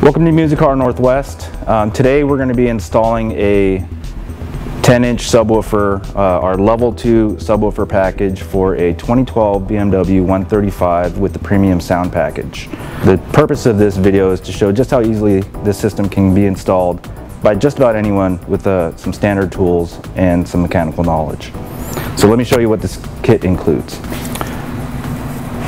Welcome to Musicar Northwest. Today we're going to be installing a 10-inch subwoofer, our level 2 subwoofer package for a 2012 BMW 135 with the premium sound package. The purpose of this video is to show just how easily this system can be installed by just about anyone with some standard tools and some mechanical knowledge. So let me show you what this kit includes.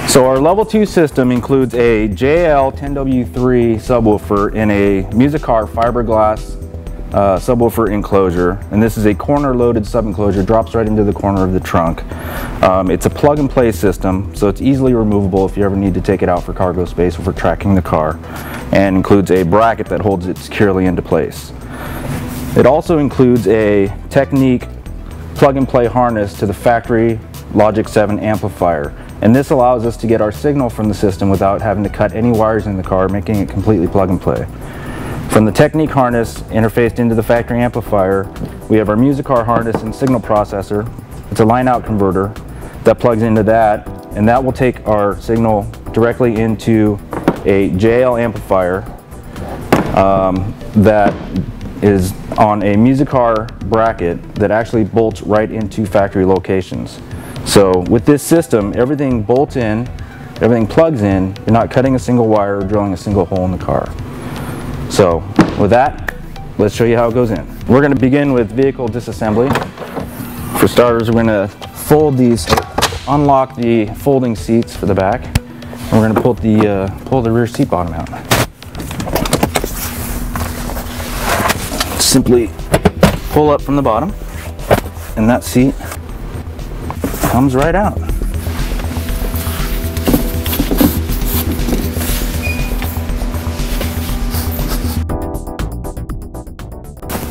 So our level 2 system includes a JL10W3 subwoofer in a Musicar fiberglass subwoofer enclosure, and this is a corner loaded sub enclosure, drops right into the corner of the trunk. It's a plug and play system, so it's easily removable if you ever need to take it out for cargo space or for tracking the car, and includes a bracket that holds it securely into place. It also includes a Technique plug and play harness to the factory Logic 7 amplifier. And this allows us to get our signal from the system without having to cut any wires in the car, making it completely plug and play. From the Technique harness interfaced into the factory amplifier, we have our Musicar harness and signal processor. It's a line out converter that plugs into that, and that will take our signal directly into a JL amplifier that is on a Musicar bracket that actually bolts right into factory locations. So with this system, everything bolts in, everything plugs in, you're not cutting a single wire or drilling a single hole in the car. So with that, let's show you how it goes in. We're going to begin with vehicle disassembly. For starters, we're going to unlock the folding seats for the back, and we're going to pull the rear seat bottom out. Simply pull up from the bottom, and that seat comes right out.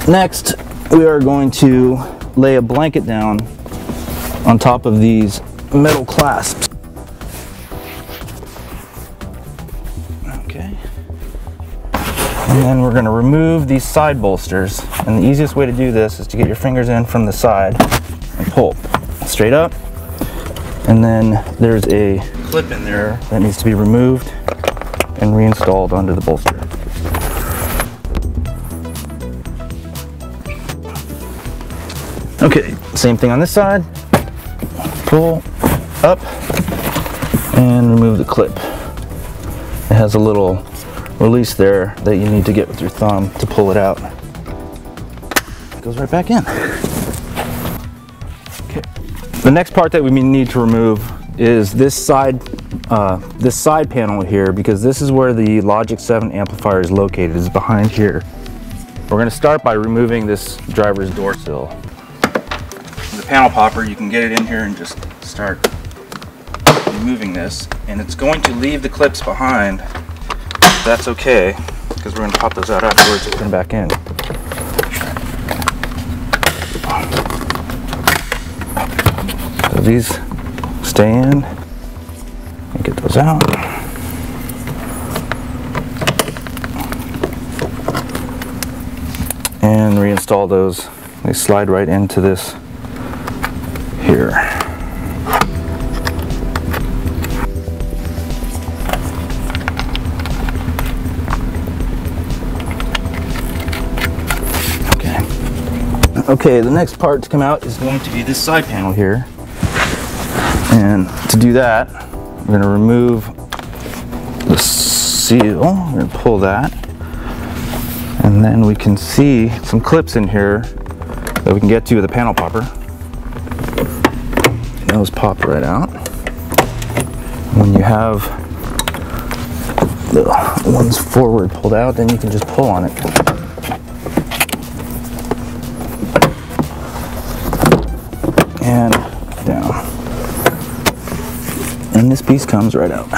Next, we are going to lay a blanket down on top of these metal clasps. Okay. And then we're going to remove these side bolsters. And the easiest way to do this is to get your fingers in from the side and pull straight up. And then there's a clip in there that needs to be removed and reinstalled onto the bolster. Okay, same thing on this side. Pull up and remove the clip. It has a little release there that you need to get with your thumb to pull it out. It goes right back in. The next part that we need to remove is this side panel here, because this is where the Logic 7 amplifier is located. It's behind here. We're going to start by removing this driver's door sill. With a panel popper, you can get it in here and just start removing this, and it's going to leave the clips behind. That's okay, because we're going to pop those out afterwards and put them back in. So these stay in, and get those out. And reinstall those. They slide right into this here. Okay, the next part to come out is going to be this side panel here. And to do that, we're going to remove the seal. We're going to pull that. And then we can see some clips in here that we can get to with a panel popper. And those pop right out. When you have the ones forward pulled out, then you can just pull on it. And down. And this piece comes right out.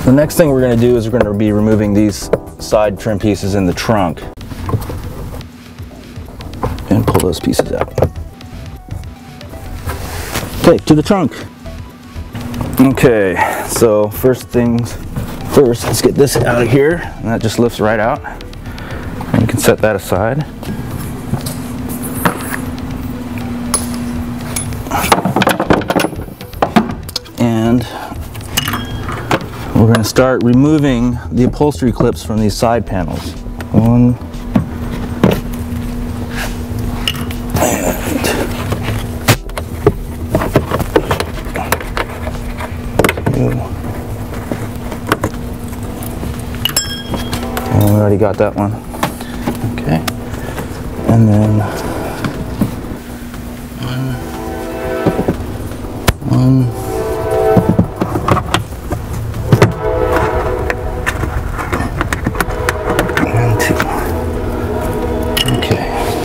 The next thing we're going to do is we're going to be removing these side trim pieces in the trunk. And pull those pieces out. Okay, to the trunk. Okay, so first things first, let's get this out of here. And that just lifts right out. And you can set that aside. And start removing the upholstery clips from these side panels. One, and two. And we already got that one. Okay. And then one.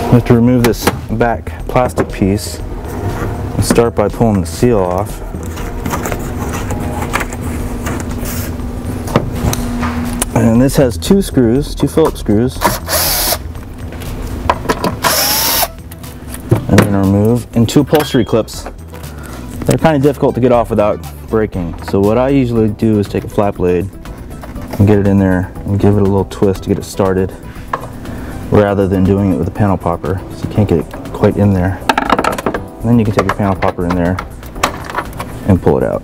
We have to remove this back plastic piece and start by pulling the seal off. And this has two screws, two Phillips screws. I'm going to remove, and two upholstery clips. They're kind of difficult to get off without breaking. So what I usually do is take a flat blade and get it in there and give it a little twist to get it started, rather than doing it with a panel popper, so you can't get it quite in there. And then you can take a panel popper in there and pull it out.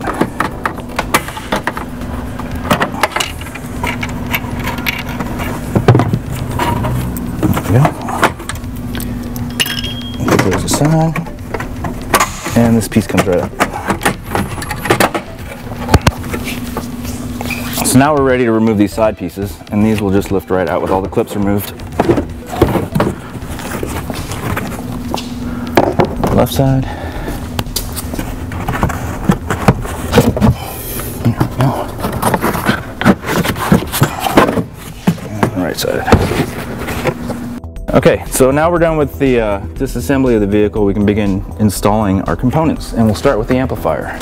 There we go. Put those aside, and this piece comes right up. So now we're ready to remove these side pieces, and these will just lift right out with all the clips removed. Left side. There we go. And right side. Okay, so now we're done with the disassembly of the vehicle. We can begin installing our components, and we'll start with the amplifier.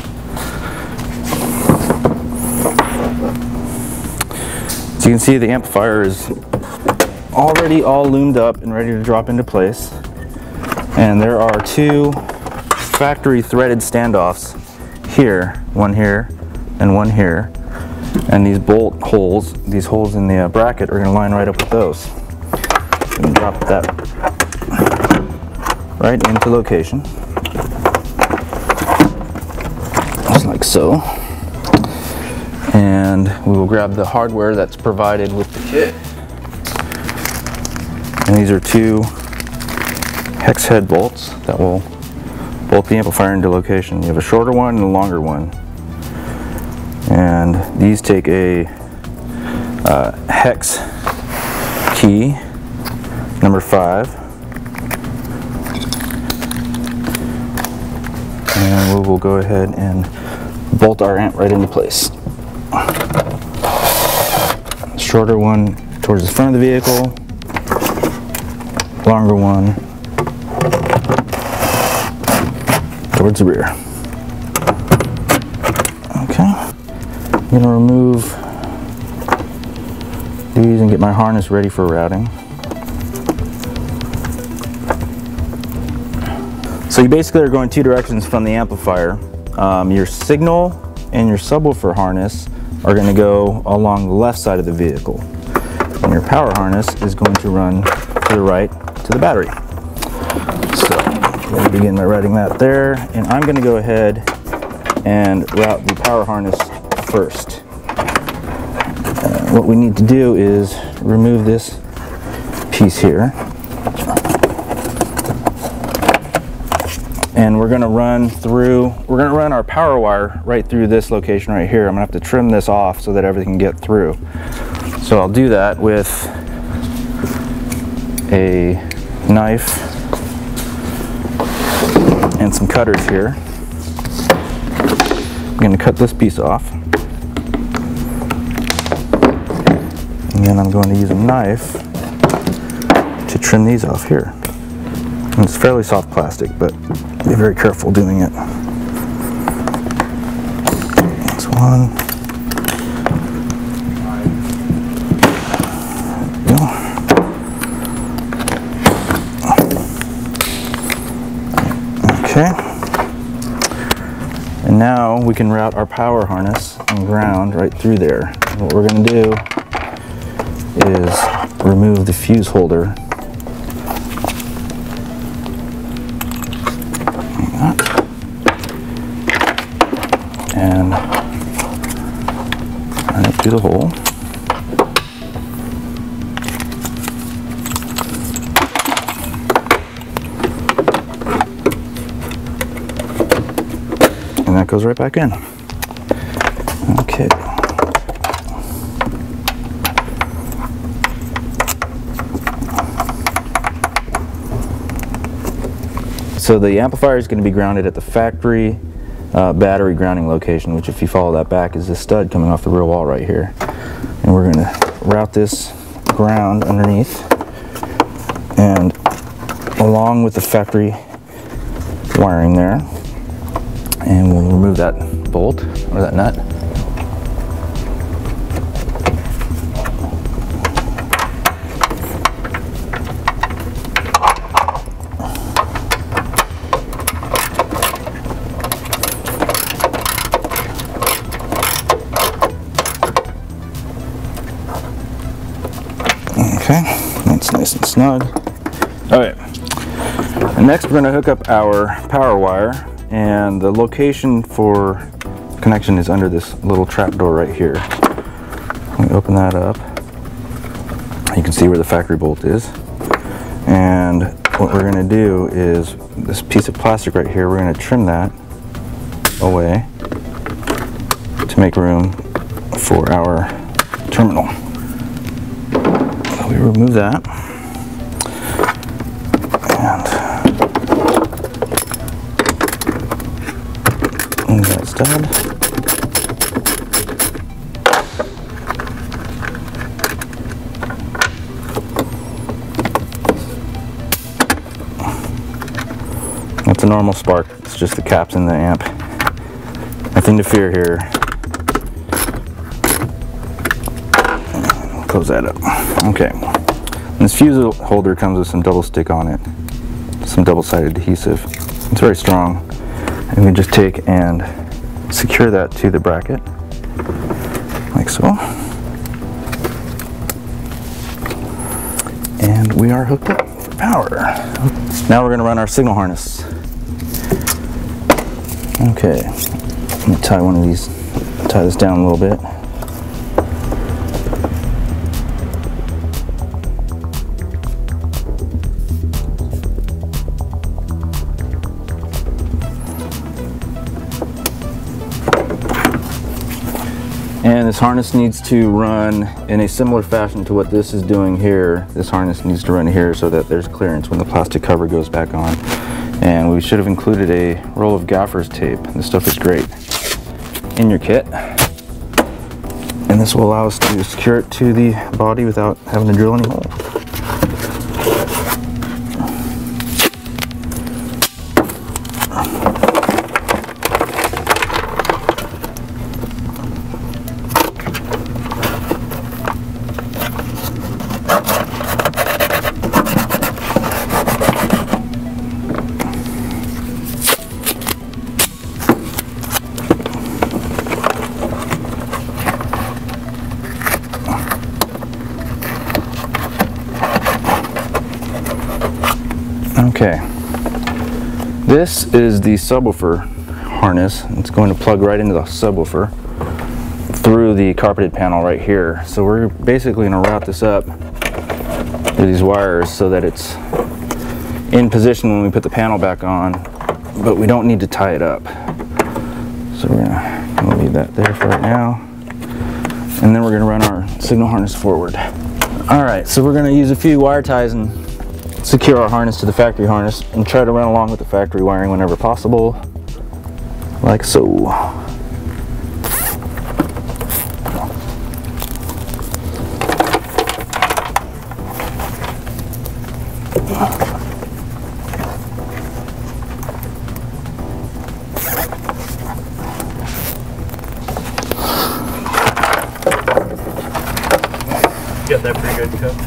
So you can see the amplifier is already all loomed up and ready to drop into place. And there are two factory threaded standoffs here, one here and one here. And these bolt holes, these holes in the bracket, are going to line right up with those. And drop that right into location, just like so. And we will grab the hardware that's provided with the kit. And these are two hex head bolts that will bolt the amplifier into location. You have a shorter one and a longer one. And these take a hex key, number 5. And we will go ahead and bolt our amp right into place. Shorter one towards the front of the vehicle, longer one towards the rear. Okay, I'm going to remove these and get my harness ready for routing. So you basically are going two directions from the amplifier. Your signal and your subwoofer harness are going to go along the left side of the vehicle. And your power harness is going to run to the right to the battery. So I'm going to begin by routing that there, and I'm going to go ahead and route the power harness first. What we need to do is remove this piece here. And we're going to run our power wire right through this location right here. I'm going to have to trim this off so that everything can get through. So I'll do that with a knife and some cutters here. I'm going to cut this piece off. And then I'm going to use a knife to trim these off here. And it's fairly soft plastic, but be very careful doing it. That's one. There we go. Okay. And now we can route our power harness and ground right through there. And what we're going to do is remove the fuse holder. And right to the hole. And that goes right back in. Okay. So the amplifier is going to be grounded at the factory battery grounding location, which, if you follow that back, is this stud coming off the rear wall right here. And we're going to route this ground underneath and along with the factory wiring there. And we'll remove that bolt or that nut. Okay, that's nice and snug. Okay, and next we're going to hook up our power wire, and the location for connection is under this little trap door right here. Let me open that up. You can see where the factory bolt is. And what we're going to do is this piece of plastic right here, we're going to trim that away to make room for our terminal. We remove that, and that's done. That's a normal spark. It's just the caps in the amp. Nothing to fear here. Close that up. Okay. And this fuse holder comes with some double stick on it, some double-sided adhesive. It's very strong. And we just take and secure that to the bracket, like so. And we are hooked up for power. Now we're going to run our signal harness. Okay. Let me tie one of these, tie this down a little bit. And this harness needs to run in a similar fashion to what this is doing here. This harness needs to run here so that there's clearance when the plastic cover goes back on. And we should have included a roll of gaffer's tape. This stuff is great in your kit. And this will allow us to secure it to the body without having to drill any hole. Okay, this is the subwoofer harness. It's going to plug right into the subwoofer through the carpeted panel right here. So we're basically going to route this up through these wires so that it's in position when we put the panel back on, but we don't need to tie it up. So we're going to leave that there for right now. And then we're going to run our signal harness forward. All right, so we're going to use a few wire ties and secure our harness to the factory harness and try to run along with the factory wiring whenever possible, like so. You got that pretty good, Coach?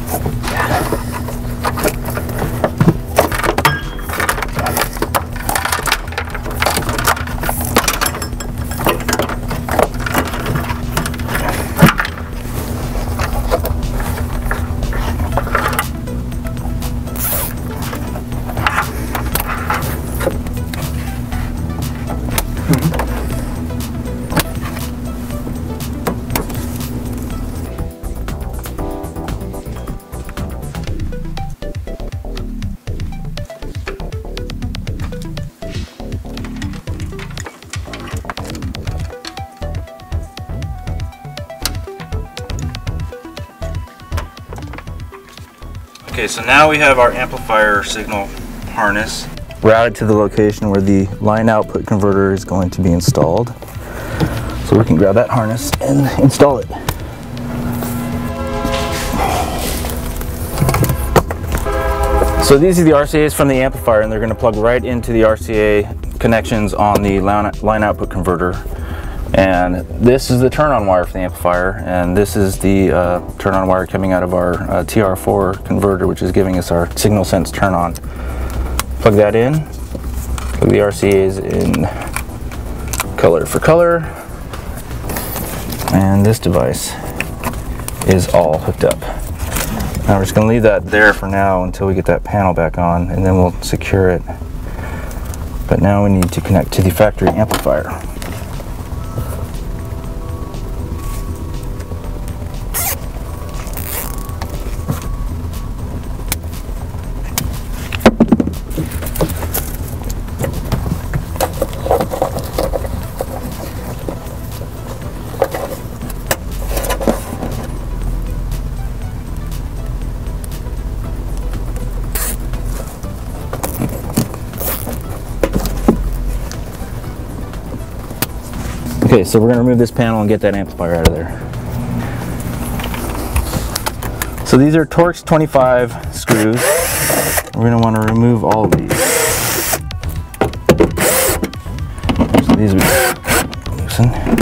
Okay, so now we have our amplifier signal harness routed to the location where the line output converter is going to be installed. So we can grab that harness and install it. So these are the RCAs from the amplifier, and they're going to plug right into the RCA connections on the line output converter. And this is the turn-on wire for the amplifier, and this is the turn-on wire coming out of our TR4 converter, which is giving us our signal sense turn-on. Plug that in. Plug the RCAs in color for color, and this device is all hooked up. Now we're just going to leave that there for now until we get that panel back on, and then we'll secure it. But now we need to connect to the factory amplifier. Okay, so we're going to remove this panel and get that amplifier out of there. So these are Torx 25 screws. We're going to want to remove all of these. So these we loosen.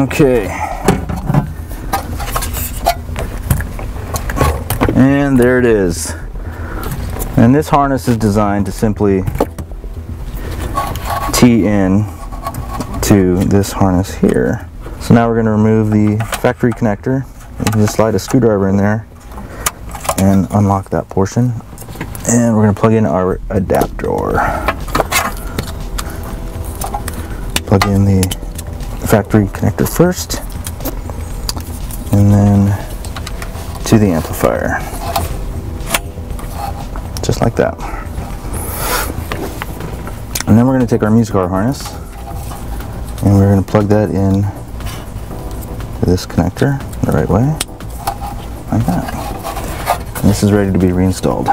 Okay, and there it is. And this harness is designed to simply tee in to this harness here. So now we're going to remove the factory connector. You can just slide a screwdriver in there and unlock that portion. And we're going to plug in our adapter. Plug in the factory connector first, and then to the amplifier, just like that. And then we're going to take our Musicar harness and we're going to plug that in to this connector the right way, like that. And this is ready to be reinstalled.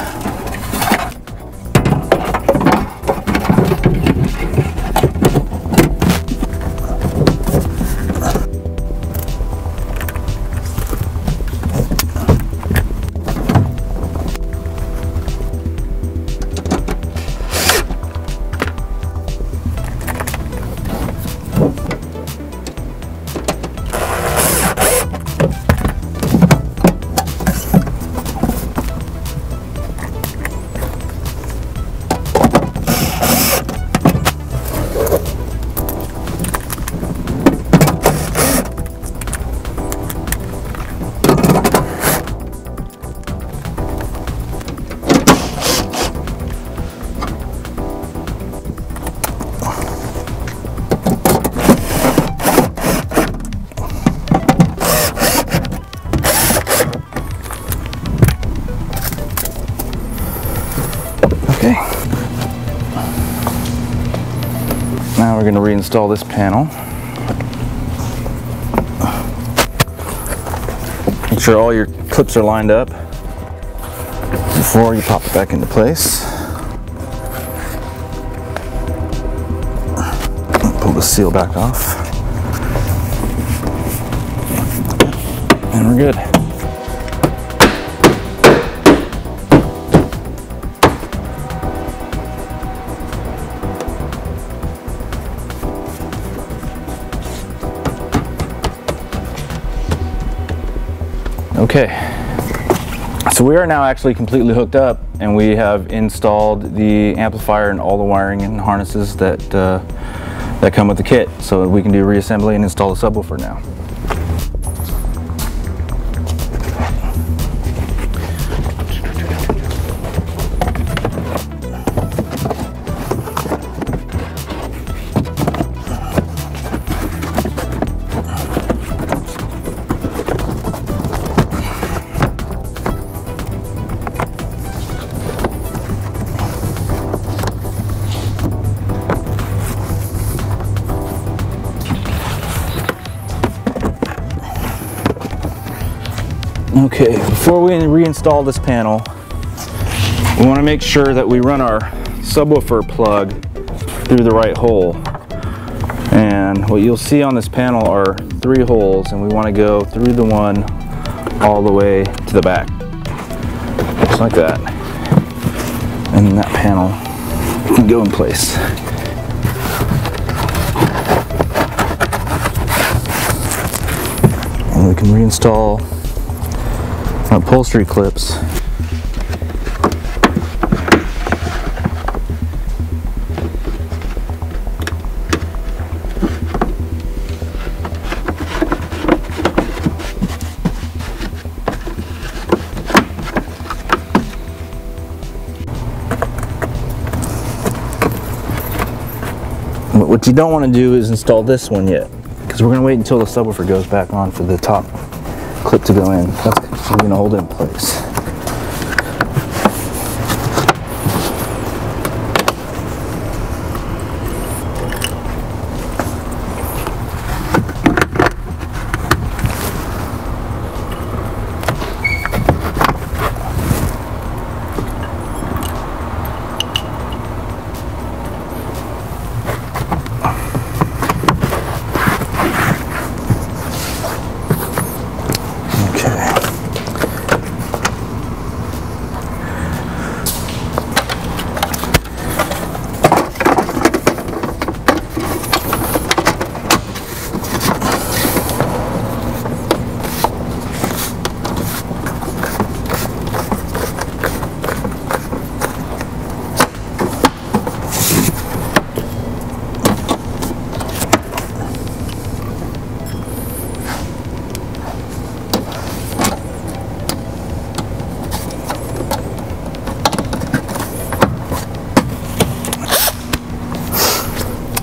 Okay. Now we're going to reinstall this panel. Make sure all your clips are lined up before you pop it back into place. Pull the seal back off. And we're good. Okay, so we are now actually completely hooked up, and we have installed the amplifier and all the wiring and harnesses that that come with the kit, so we can do reassembly and install the subwoofer now. Okay, before we reinstall this panel, we want to make sure that we run our subwoofer plug through the right hole. And what you'll see on this panel are 3 holes, and we want to go through the one all the way to the back. Just like that. And then that panel can go in place. And we can reinstall our upholstery clips. But what you don't want to do is install this one yet, because we're going to wait until the subwoofer goes back on for the top clip to go in. That's going to hold it in place.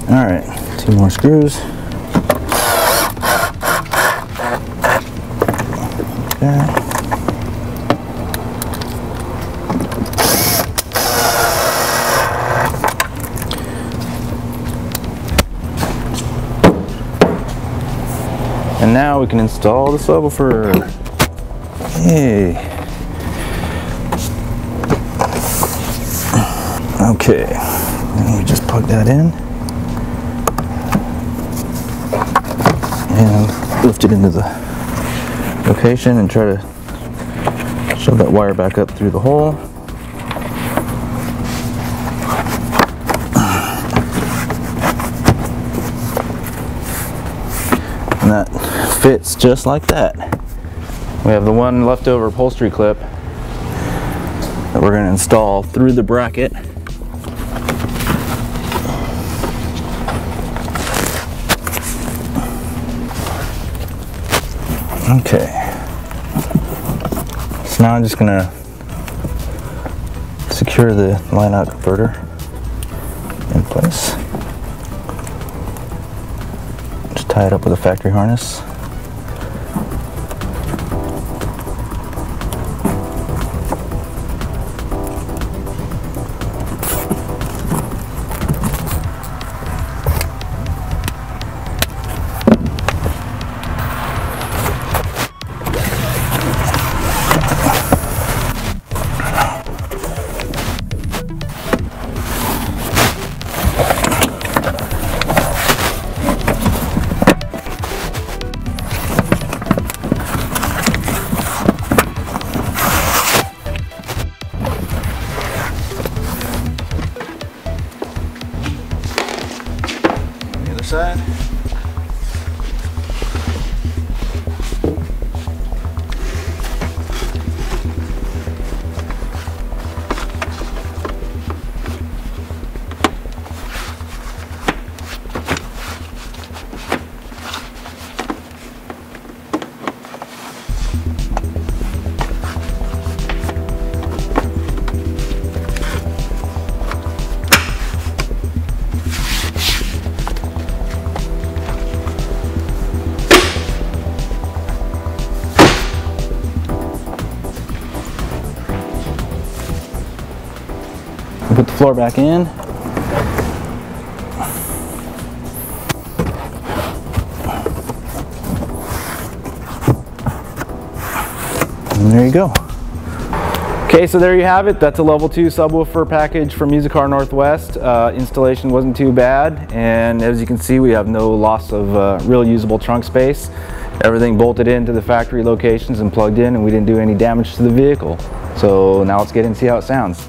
All right, 2 more screws. Okay. And now we can install the subwoofer. Yay. Okay, and we just plug that in. And lift it into the location and try to shove that wire back up through the hole. And that fits just like that. We have the one leftover upholstery clip that we're going to install through the bracket. Okay, so now I'm just going to secure the line out converter in place. Just tie it up with a factory harness. Side. Put the floor back in. And there you go. Okay, so there you have it. That's a level 2 subwoofer package from Musicar Northwest. Installation wasn't too bad, and as you can see, we have no loss of real usable trunk space. Everything bolted into the factory locations and plugged in, and we didn't do any damage to the vehicle. So now let's get in and see how it sounds.